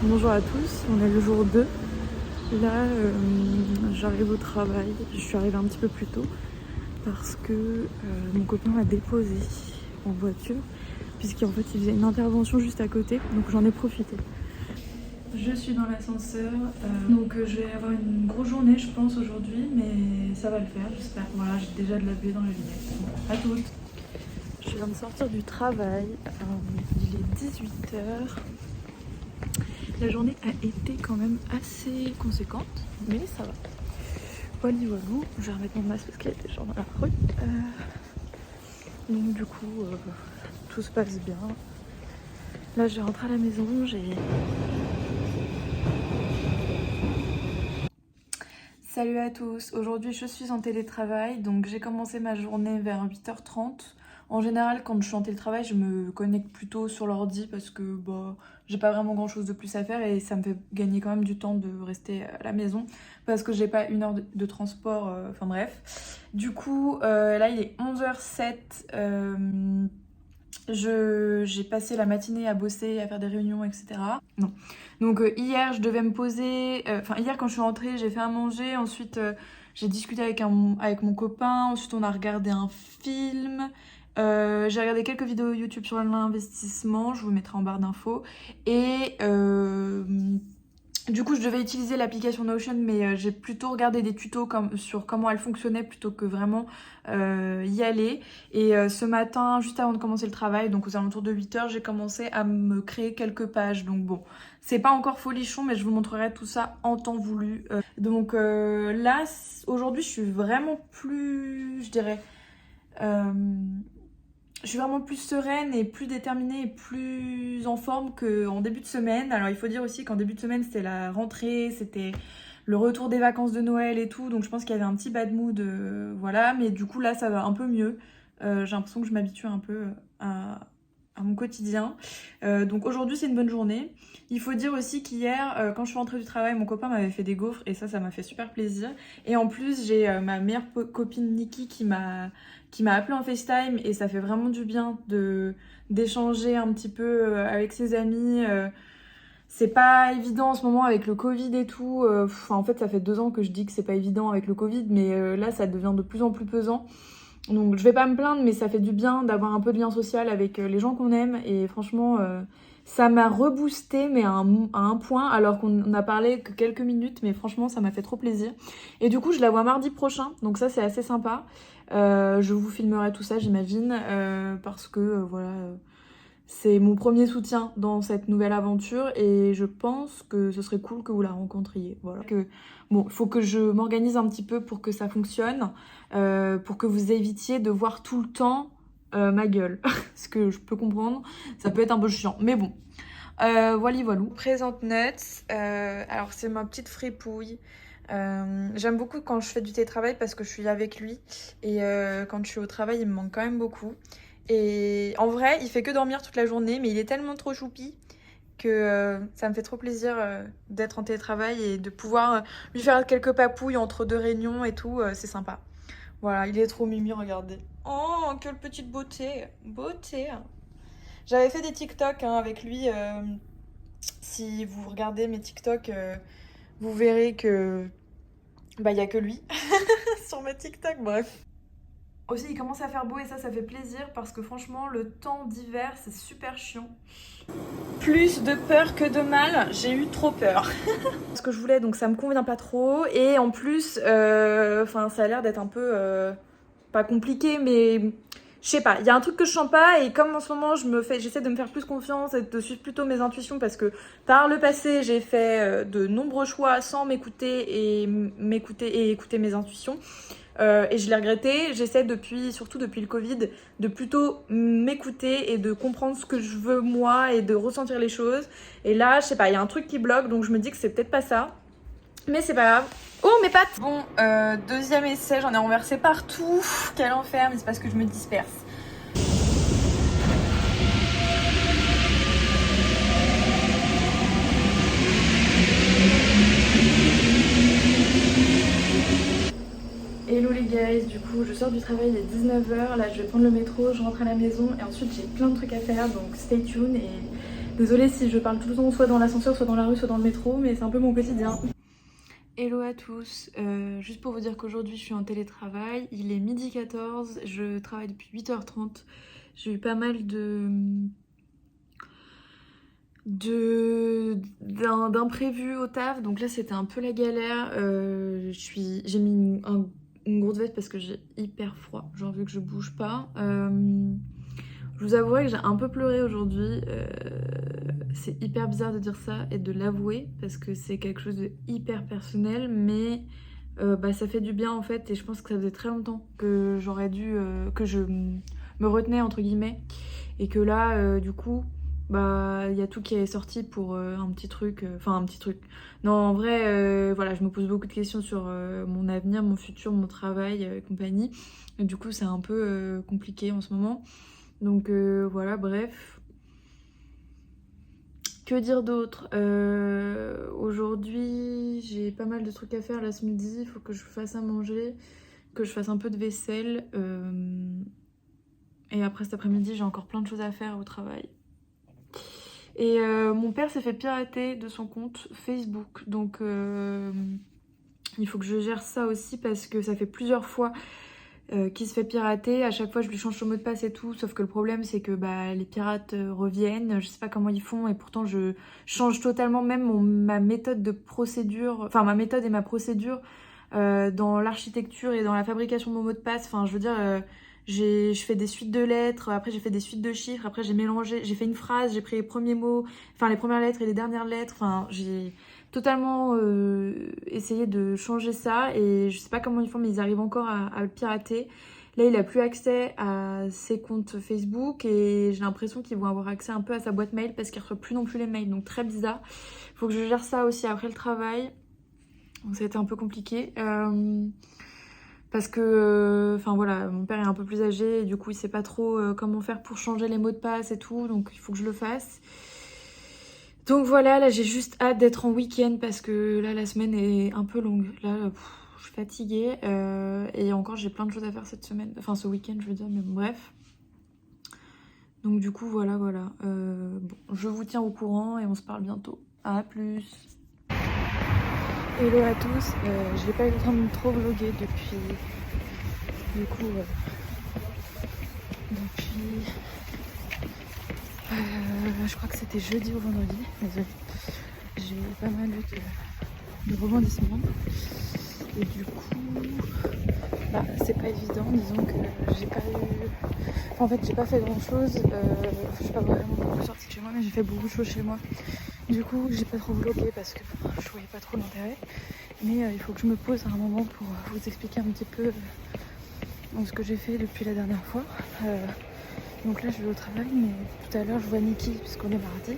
Bonjour à tous, on est le jour 2. Là, j'arrive au travail. Je suis arrivée un petit peu plus tôt parce que mon copain m'a déposé en voiture, puisqu'en fait il faisait une intervention juste à côté, donc j'en ai profité. Je suis dans l'ascenseur, donc je vais avoir une grosse journée je pense aujourd'hui, mais ça va le faire, j'espère. Voilà, j'ai déjà de la buée dans les lunettes. Bon, à toutes. Je viens de sortir du travail, il est 18h. La journée a été quand même assez conséquente, mais ça va. Voilà, voilou. Je vais remettre mon masque parce qu'il y a des gens dans la rue. Donc du coup, tout se passe bien. Là, je vais rentrer à la maison. Salut à tous. Aujourd'hui, je suis en télétravail. Donc j'ai commencé ma journée vers 8h30. En général, quand je suis en télétravail, je me connecte plutôt sur l'ordi parce que j'ai pas vraiment grand chose de plus à faire et ça me fait gagner quand même du temps de rester à la maison parce que j'ai pas 1 heure de transport, enfin bref. Du coup, là il est 11h07, j'ai passé la matinée à bosser, à faire des réunions, etc. Non. Donc hier, je devais me poser, hier quand je suis rentrée, j'ai fait à manger, ensuite j'ai discuté avec mon copain, ensuite on a regardé un film. J'ai regardé quelques vidéos YouTube sur l'investissement, je vous mettrai en barre d'infos. Et du coup, je devais utiliser l'application Notion, mais j'ai plutôt regardé des tutos sur comment elle fonctionnait plutôt que vraiment y aller. Et ce matin, juste avant de commencer le travail, donc aux alentours de 8h, j'ai commencé à me créer quelques pages. Donc bon, c'est pas encore folichon, mais je vous montrerai tout ça en temps voulu. Donc là, aujourd'hui, je suis vraiment plus, je dirais... je suis vraiment plus sereine et plus déterminée et plus en forme qu'en début de semaine. Alors il faut dire aussi qu'en début de semaine c'était la rentrée, c'était le retour des vacances de Noël et tout, donc je pense qu'il y avait un petit bad mood, voilà. Mais du coup là ça va un peu mieux. J'ai l'impression que je m'habitue un peu à mon quotidien. Donc aujourd'hui c'est une bonne journée. Il faut dire aussi qu'hier, quand je suis rentrée du travail, mon copain m'avait fait des gaufres et ça m'a fait super plaisir. Et en plus j'ai ma meilleure copine Nikki qui m'a appelée en FaceTime et ça fait vraiment du bien d'échanger un petit peu avec ses amis. C'est pas évident en ce moment avec le Covid et tout. En fait ça fait 2 ans que je dis que c'est pas évident avec le Covid, mais là ça devient de plus en plus pesant. Donc je vais pas me plaindre, mais ça fait du bien d'avoir un peu de lien social avec les gens qu'on aime. Et franchement, ça m'a reboosté, mais à un point, alors qu'on a parlé que quelques minutes. Mais franchement, ça m'a fait trop plaisir. Et du coup, je la vois mardi prochain, donc ça c'est assez sympa. Je vous filmerai tout ça, j'imagine, parce que voilà... c'est mon premier soutien dans cette nouvelle aventure et je pense que ce serait cool que vous la rencontriez. Voilà. Bon, il faut que je m'organise un petit peu pour que ça fonctionne, pour que vous évitiez de voir tout le temps ma gueule. Ce que je peux comprendre, ça peut être un peu chiant, mais bon. Voilou. Présente Nuts, alors c'est ma petite fripouille. J'aime beaucoup quand je fais du télétravail parce que je suis avec lui et quand je suis au travail il me manque quand même beaucoup. Et en vrai, il fait que dormir toute la journée, mais il est tellement trop choupi que ça me fait trop plaisir d'être en télétravail et de pouvoir lui faire quelques papouilles entre 2 réunions et tout, c'est sympa. Voilà, il est trop mimi, regardez. Oh, quelle petite beauté, beauté. J'avais fait des TikTok avec lui. Si vous regardez mes TikTok, vous verrez que il y a que lui sur mes TikTok, bref. Aussi, il commence à faire beau et ça fait plaisir parce que franchement, le temps d'hiver, c'est super chiant. Plus de peur que de mal, j'ai eu trop peur. Ce que je voulais, donc ça me convient pas trop. Et en plus, ça a l'air d'être un peu, pas compliqué, mais je sais pas. Il y a un truc que je sens pas et comme en ce moment, j'essaie de me faire plus confiance et de suivre plutôt mes intuitions parce que par le passé, j'ai fait de nombreux choix sans m'écouter et écouter mes intuitions. Et je l'ai regretté. J'essaie surtout depuis le Covid, de plutôt m'écouter et de comprendre ce que je veux moi et de ressentir les choses. Et là, je sais pas, il y a un truc qui bloque, donc je me dis que c'est peut-être pas ça. Mais c'est pas grave. Oh, mes pattes! Bon, deuxième essai, j'en ai renversé partout. Quel enfer, mais c'est parce que je me disperse. Hello les guys, du coup je sors sors du travail, il est 19h, là je vais prendre le métro, je rentre à la maison et ensuite j'ai plein de trucs à faire, donc stay tuned et désolée si je parle tout le temps soit dans l'ascenseur, soit dans la rue, soit dans le métro, mais c'est un peu mon quotidien. Hello à tous, juste pour vous dire qu'aujourd'hui je suis en télétravail, il est 12h14, je travaille depuis 8h30, j'ai eu pas mal d'imprévus au taf, donc là c'était un peu la galère. J'ai mis une grosse veste parce que j'ai hyper froid, genre vu que je bouge pas. Je vous avouerai que j'ai un peu pleuré aujourd'hui. C'est hyper bizarre de dire ça et de l'avouer parce que c'est quelque chose de hyper personnel, mais ça fait du bien en fait, et je pense que ça faisait très longtemps que j'aurais dû que je me retenais entre guillemets, et que là du coup il y a tout qui est sorti pour un petit truc, non en vrai voilà, je me pose beaucoup de questions sur mon avenir, mon futur, mon travail et compagnie, et du coup c'est un peu compliqué en ce moment, donc voilà, bref. Que dire d'autre? Aujourd'hui j'ai pas mal de trucs à faire là ce midi, il faut que je fasse à manger, que je fasse un peu de vaisselle, et après cet après-midi j'ai encore plein de choses à faire au travail. Et mon père s'est fait pirater de son compte Facebook, donc il faut que je gère ça aussi parce que ça fait plusieurs fois qu'il se fait pirater. À chaque fois je lui change son mot de passe et tout, sauf que le problème c'est que les pirates reviennent, je sais pas comment ils font, et pourtant je change totalement même ma méthode de procédure, enfin ma méthode et ma procédure dans l'architecture et dans la fabrication de mon mot de passe, enfin je veux dire... je fais des suites de lettres, après j'ai fait des suites de chiffres, après j'ai mélangé, j'ai fait une phrase, j'ai pris les premiers mots, enfin les premières lettres et les dernières lettres, enfin j'ai totalement essayé de changer ça, et je sais pas comment ils font, mais ils arrivent encore à le pirater. Là il a plus accès à ses comptes Facebook et j'ai l'impression qu'ils vont avoir accès un peu à sa boîte mail parce qu'il reçoit plus non plus les mails, donc très bizarre. Faut que je gère ça aussi après le travail, donc ça a été un peu compliqué. Parce que, enfin voilà, mon père est un peu plus âgé et du coup il sait pas trop comment faire pour changer les mots de passe et tout, donc il faut que je le fasse. Donc voilà, là j'ai juste hâte d'être en week-end parce que là la semaine est un peu longue. Là je suis fatiguée et encore j'ai plein de choses à faire cette semaine, enfin ce week-end je veux dire, mais bon, bref. Donc du coup voilà. Bon, je vous tiens au courant et on se parle bientôt. À plus. Hello à tous, je n'ai pas eu le temps de trop vlogger depuis, je crois que c'était jeudi ou vendredi, désolée, j'ai eu pas mal de rebondissements, et du coup, c'est pas évident, disons que j'ai pas eu, en fait j'ai pas fait grand chose, je suis pas vraiment beaucoup sortie de chez moi, mais j'ai fait beaucoup de choses chez moi. Du coup, j'ai pas trop vlogué parce que je voyais pas trop l'intérêt. Mais il faut que je me pose à un moment pour vous expliquer un petit peu ce que j'ai fait depuis la dernière fois. Donc là, je vais au travail, mais tout à l'heure, je vois Niki puisqu'on est mardi.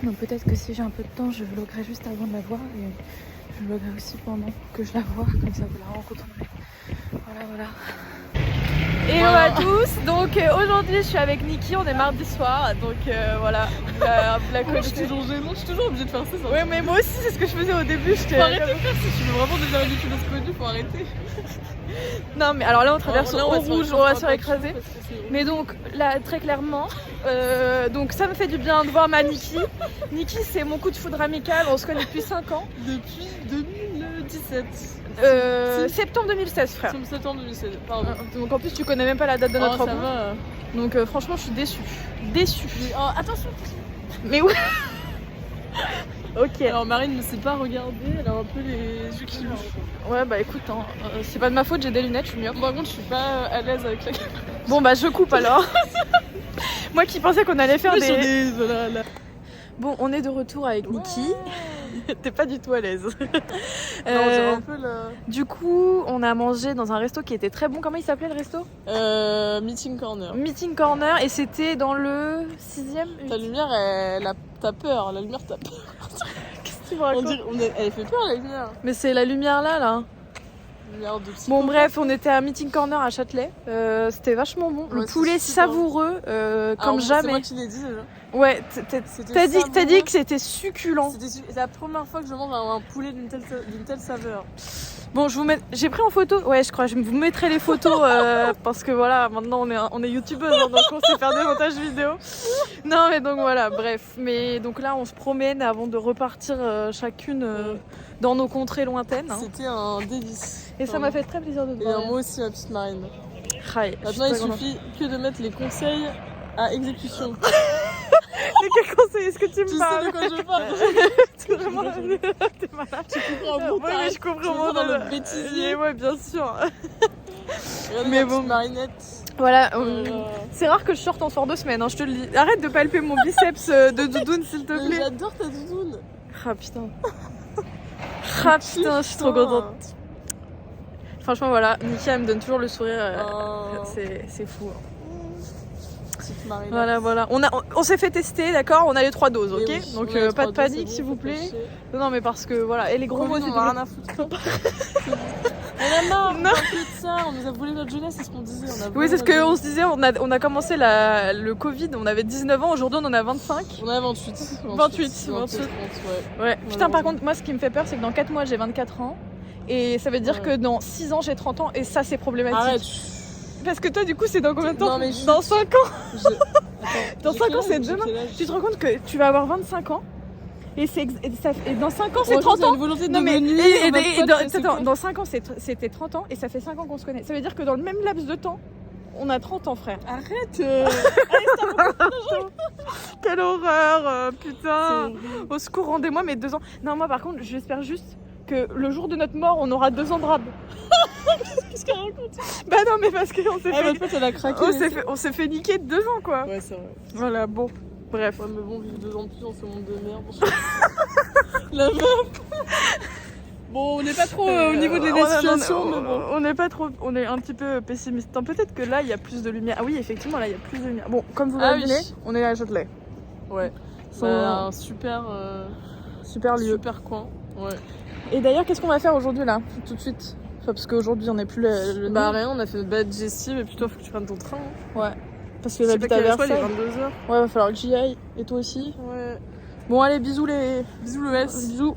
Donc peut-être que si j'ai un peu de temps, je vloguerai juste avant de la voir. Et je vloguerai aussi pendant que je la vois, comme ça vous la rencontrerez. Voilà. Hello à tous, donc aujourd'hui je suis avec Niki, on est mardi soir, donc voilà, la coach. Je suis toujours obligée de faire ça. Ouais, mais moi aussi c'est ce que je faisais au début. Faut arrêter de faire, si tu veux vraiment devenir une youtubeuse connue, faut arrêter. Non mais alors là on traverse au rouge, on va se faire écraser. Mais donc là très clairement, donc ça me fait du bien de voir ma Niki. Niki c'est mon coup de foudre amical, on se connaît depuis 5 ans. Depuis 2017. Septembre 2016 frère. Septembre 2016, pardon. Donc en plus tu connais même pas la date de notre rencontre. Va. Donc franchement je suis déçue. Attention. Mais ouais. Ok. Alors Marine ne sait pas regarder, elle a un peu les yeux qui louchent. Ouais écoute, c'est pas de ma faute, j'ai des lunettes, je suis myope. Par contre je suis pas à l'aise avec la caméra. Bon je coupe alors. Moi qui pensais qu'on allait faire des... Voilà. Bon, on est de retour avec Niki. T'es pas du tout à l'aise. Un peu là. Du coup, on a mangé dans un resto qui était très bon. Comment il s'appelait le resto? Meeting Corner. Meeting Corner, et c'était dans le 6e. Ta lumière, t'as peur. La lumière, t'as peur. Qu'est-ce que tu me racontes? Elle fait peur la lumière. Mais c'est la lumière là. Bon bref, on était à Meeting Corner à Châtelet, c'était vachement bon, le poulet savoureux comme jamais. C'est moi qui l'ai dit déjà. Ouais, t'as dit que c'était succulent. C'est la première fois que je mange un poulet d'une telle saveur. Bon, j'ai pris en photo. Ouais, je crois. Je vous mettrai les photos parce que voilà, maintenant on est youtubeuse, hein, donc on sait faire des montages vidéo. Non, mais donc voilà, bref. Mais donc là, on se promène avant de repartir chacune dans nos contrées lointaines. Hein. C'était un délice. Et ça m'a fait très plaisir de te voir. Et moi aussi, ma petite Marine. Maintenant, il suffit que de mettre les conseils à exécution. De quel conseil est-ce que tu me parles? Tu sais de quoi je parle. T'es vraiment t'es malade. Tu comprends un Ouais, mais je comprends dans le bêtisier. Ouais, bien sûr. Regardez mais la bon, petite Marinette. Voilà, c'est rare que je sorte en sport de semaine, hein, je te le dis. Arrête de palper mon biceps de doudoune, s'il te plaît. J'adore ta doudoune. Ah putain. Ah putain, je suis trop contente. Franchement, voilà, Nika elle me donne toujours le sourire. C'est fou. Hein. Voilà. On s'est fait tester, d'accord? On a les 3 doses, ok? Oui, donc pas de panique, s'il vous plaît. Non, mais parce que voilà. Et les gros mots, c'est on a rien à foutre. On a marre, on parle que de ça, on nous a volé notre jeunesse, c'est ce qu'on disait. Oui, c'est ce qu'on se disait, on a commencé le Covid, on avait 19 ans, aujourd'hui on en a 25. On a 28. 28. Ouais. Putain, par contre, moi ce qui me fait peur, c'est que dans 4 mois j'ai 24 ans. Et ça veut dire que dans 6 ans j'ai 30 ans, et ça c'est problématique. Arrête. Parce que toi, du coup, c'est dans combien de temps? Dans 5 ans. Dans 5 ans, c'est demain. Tu te rends compte que tu vas avoir 25 ans? Et dans 5 ans, c'est 30 ans. Non, mais dans 5 ans, c'était 30 ans et ça fait 5 ans qu'on se connaît. Ça veut dire que dans le même laps de temps, on a 30 ans, frère. Arrête. Quelle horreur, putain. Au secours, rendez-moi mes 2 ans. Non, moi, par contre, j'espère juste que le jour de notre mort, on aura 2 ans de rab. Qu'est-ce qu'elle raconte? Bah non, mais parce qu'on s'est votre pote, elle a craqué. On s'est fait niquer de 2 ans, quoi. Ouais, c'est vrai. Voilà, bon. Bref. Ouais, mais bon, vivre 2 ans de plus dans ce monde de merde. La meuf. Bon, on n'est pas trop au niveau de la situation, mais bon. On n'est pas trop, on est un petit peu pessimiste. Peut-être que là, il y a plus de lumière. Ah oui, effectivement, là, il y a plus de lumière. Bon, comme vous l'avez vu, on est à Châtelet. Ouais. C'est un super lieu. Super coin. Ouais. Et d'ailleurs, qu'est-ce qu'on va faire aujourd'hui, là, tout de suite? Enfin, parce qu'aujourd'hui, on n'est plus le Bah rien, on a fait notre balade digestive et puis toi, faut que tu prennes ton train. Hein. Ouais. Parce que j'habite à Versailles. Il est 22h. Ouais, va falloir que j'y aille. Et toi aussi? Ouais. Bon, allez, bisous Bisous le S. Bisous.